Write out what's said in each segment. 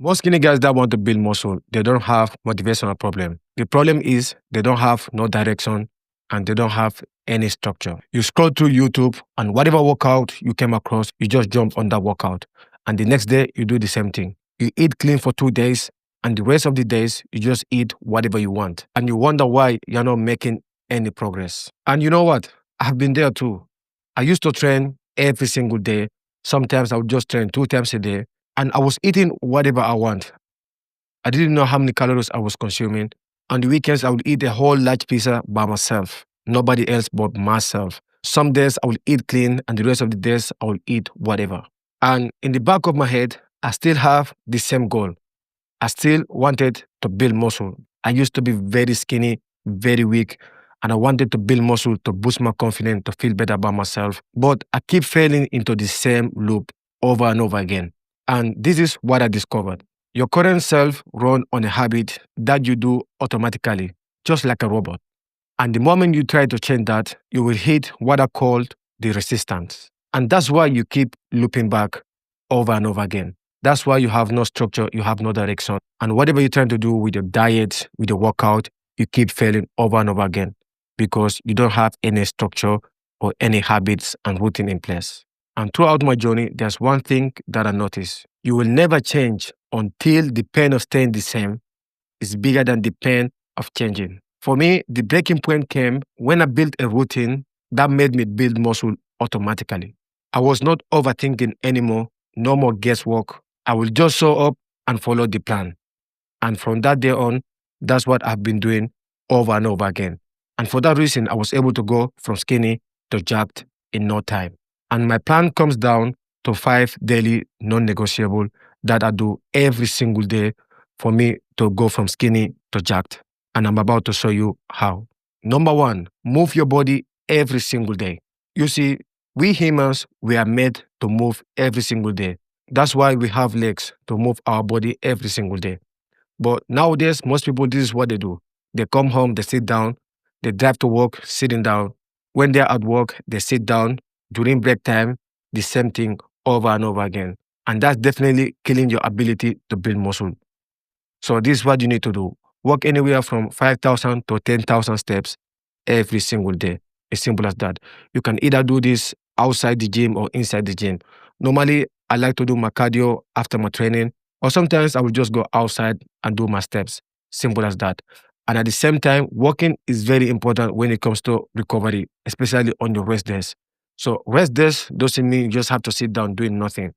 Most skinny guys that want to build muscle, they don't have motivational problem. The problem is they don't have no direction and they don't have any structure. You scroll through YouTube and whatever workout you came across, you just jump on that workout. And the next day, you do the same thing. You eat clean for 2 days and the rest of the days, you just eat whatever you want. And you wonder why you're not making any progress. And you know what? I've been there too. I used to train every single day. Sometimes I would just train 2 times a day and I was eating whatever I want. I didn't know how many calories I was consuming. On the weekends, I would eat a whole large pizza by myself, nobody else but myself. Some days I would eat clean, and the rest of the days I would eat whatever. And in the back of my head, I still have the same goal. I still wanted to build muscle. I used to be very skinny, very weak, and I wanted to build muscle to boost my confidence, to feel better about myself. But I keep falling into the same loop over and over again. And this is what I discovered. Your current self run on a habit that you do automatically, just like a robot. And the moment you try to change that, you will hit what I called the resistance. And that's why you keep looping back over and over again. That's why you have no structure, you have no direction. And whatever you're trying to do with your diet, with your workout, you keep failing over and over again because you don't have any structure or any habits and routine in place. And throughout my journey, there's one thing that I noticed. You will never change until the pain of staying the same is bigger than the pain of changing. For me, the breaking point came when I built a routine that made me build muscle automatically. I was not overthinking anymore, no more guesswork. I will just show up and follow the plan. And from that day on, that's what I've been doing over and over again. And for that reason, I was able to go from skinny to jacked in no time. And my plan comes down to 5 daily non-negotiable that I do every single day for me to go from skinny to jacked. And I'm about to show you how. Number 1, move your body every single day. You see, we humans, we are made to move every single day. That's why we have legs to move our body every single day. But nowadays, most people, this is what they do. They come home, they sit down, they drive to work, sitting down. When they're at work, they sit down. During break time, the same thing over and over again. And that's definitely killing your ability to build muscle. So this is what you need to do. Walk anywhere from 5,000 to 10,000 steps every single day. As simple as that. You can either do this outside the gym or inside the gym. Normally, I like to do my cardio after my training, or sometimes I will just go outside and do my steps. Simple as that. And at the same time, walking is very important when it comes to recovery, especially on your rest days. So rest days doesn't mean you just have to sit down doing nothing.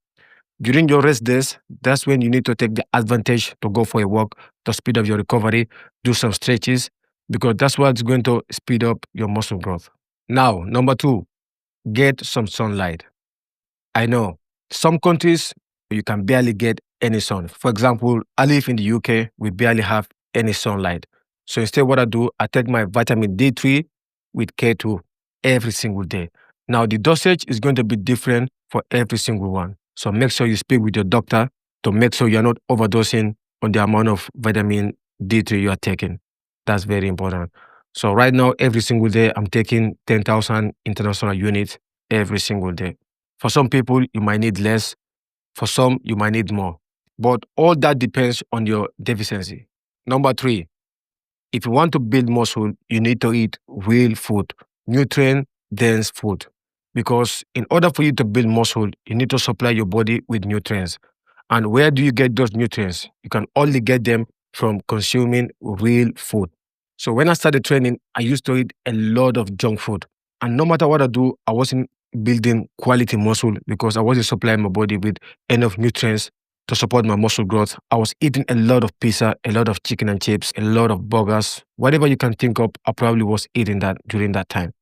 During your rest days, that's when you need to take the advantage to go for a walk to speed up your recovery, do some stretches, because that's what's going to speed up your muscle growth. Now, number 2, get some sunlight. I know some countries you can barely get any sun. For example, I live in the UK, we barely have any sunlight. So instead, what I do, I take my vitamin D3 with K2 every single day. Now, the dosage is going to be different for every single one. So make sure you speak with your doctor to make sure you're not overdosing on the amount of vitamin D3 you are taking. That's very important. So right now, every single day, I'm taking 10,000 international units every single day. For some people, you might need less. For some, you might need more. But all that depends on your deficiency. Number 3, if you want to build muscle, you need to eat real food, nutrient-dense food. Because in order for you to build muscle, you need to supply your body with nutrients. And where do you get those nutrients? You can only get them from consuming real food. So when I started training, I used to eat a lot of junk food. And no matter what I do, I wasn't building quality muscle because I wasn't supplying my body with enough nutrients to support my muscle growth. I was eating a lot of pizza, a lot of chicken and chips, a lot of burgers. Whatever you can think of, I probably was eating that during that time.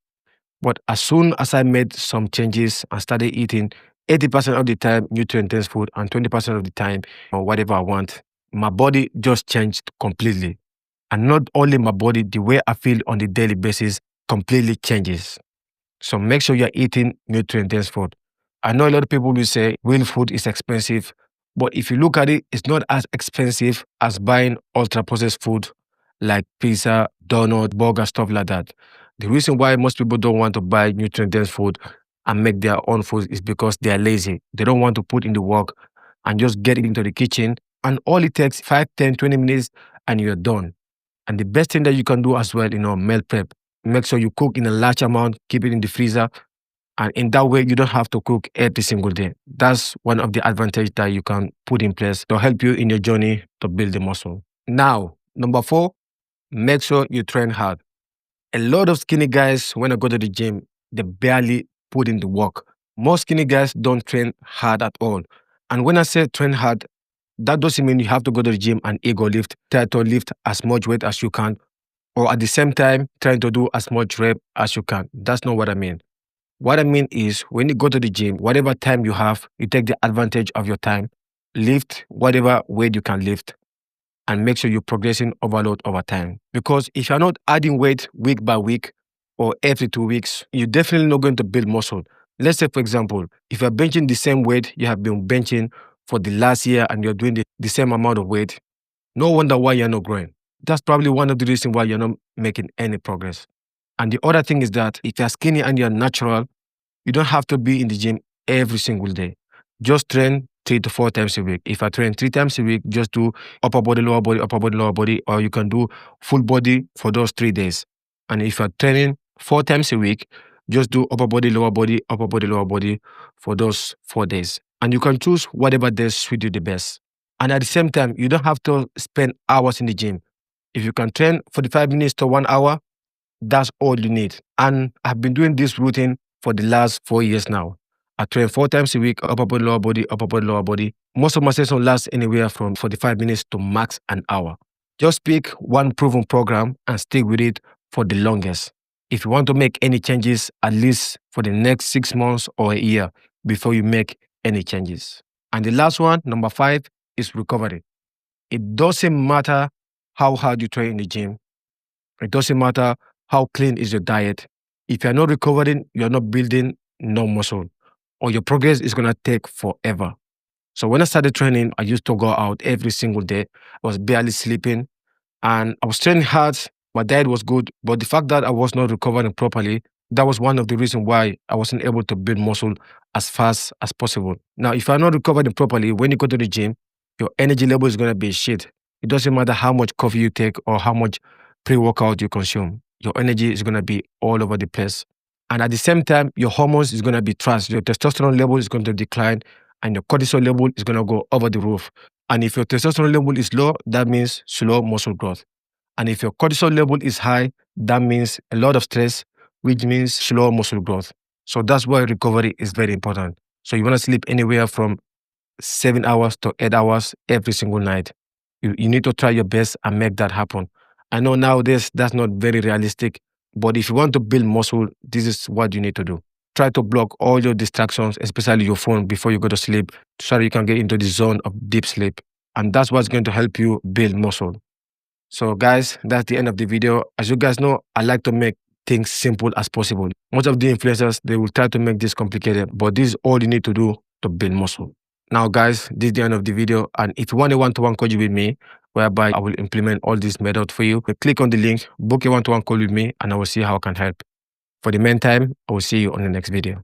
But as soon as I made some changes and started eating 80% of the time nutrient-dense food and 20% of the time or whatever I want, my body just changed completely. And not only my body, the way I feel on the daily basis completely changes. So make sure you're eating nutrient-dense food. I know a lot of people will say real food is expensive, but if you look at it, it's not as expensive as buying ultra-processed food like pizza, donut, burger, stuff like that. The reason why most people don't want to buy nutrient-dense food and make their own food is because they are lazy. They don't want to put in the work and just get into the kitchen And all it takes 5, 10, 20 minutes and you're done. And the best thing that you can do as well, meal prep. Make sure you cook in a large amount, keep it in the freezer. And in that way, you don't have to cook every single day. That's one of the advantages that you can put in place to help you in your journey to build the muscle. Now, number 4, make sure you train hard. A lot of skinny guys, when I go to the gym, they barely put in the work. Most skinny guys don't train hard at all. And when I say train hard, that doesn't mean you have to go to the gym and ego lift, try to lift as much weight as you can, or at the same time, trying to do as much rep as you can. That's not what I mean. What I mean is when you go to the gym, whatever time you have, you take the advantage of your time, lift whatever weight you can lift, and make sure you're progressing overload over time. Because if you're not adding weight week by week or every 2 weeks, you're definitely not going to build muscle. Let's say, for example, if you're benching the same weight you have been benching for the last year and you're doing the same amount of weight, no wonder why you're not growing. That's probably one of the reasons why you're not making any progress. And the other thing is that if you're skinny and you're natural, you don't have to be in the gym every single day. Just train 3 to 4 times a week. If I train 3 times a week, just do upper body, lower body, upper body, lower body, or you can do full body for those 3 days. And if you're training 4 times a week, just do upper body, lower body, upper body, lower body for those 4 days. And you can choose whatever days suit you the best. And at the same time, you don't have to spend hours in the gym. If you can train 45 minutes to 1 hour, that's all you need. And I've been doing this routine for the last 4 years now. I train 4 times a week, upper body, lower body, upper body, lower body. Most of my sessions last anywhere from 45 minutes to max an hour. Just pick one proven program and stick with it for the longest. If you want to make any changes, at least for the next 6 months or a year before you make any changes. And the last one, number 5, is recovery. It doesn't matter how hard you train in the gym. It doesn't matter how clean is your diet. If you're not recovering, you're not building no muscle, or your progress is gonna take forever. So when I started training, I used to go out every single day. I was barely sleeping and I was training hard. My diet was good, but the fact that I was not recovering properly, that was one of the reasons why I wasn't able to build muscle as fast as possible. Now, if you're not recovering properly, when you go to the gym, your energy level is gonna be shit. It doesn't matter how much coffee you take or how much pre-workout you consume. Your energy is gonna be all over the place. And at the same time, your hormones is gonna be trashed. Your testosterone level is going to decline and your cortisol level is gonna go over the roof. And if your testosterone level is low, that means slow muscle growth. And if your cortisol level is high, that means a lot of stress, which means slow muscle growth. So that's why recovery is very important. So you wanna sleep anywhere from 7 hours to 8 hours every single night. You need to try your best and make that happen. I know nowadays that's not very realistic, but if you want to build muscle, this is what you need to do. Try to block all your distractions, especially your phone, before you go to sleep, so that you can get into the zone of deep sleep. And that's what's going to help you build muscle. So guys, that's the end of the video. As you guys know, I like to make things simple as possible. Most of the influencers, they will try to make this complicated, but this is all you need to do to build muscle. Now guys, this is the end of the video. And if you want a one-to-one coaching with me, whereby I will implement all these methods for you, click on the link, book a one-to-one call with me, and I will see how I can help. For the meantime, I will see you on the next video.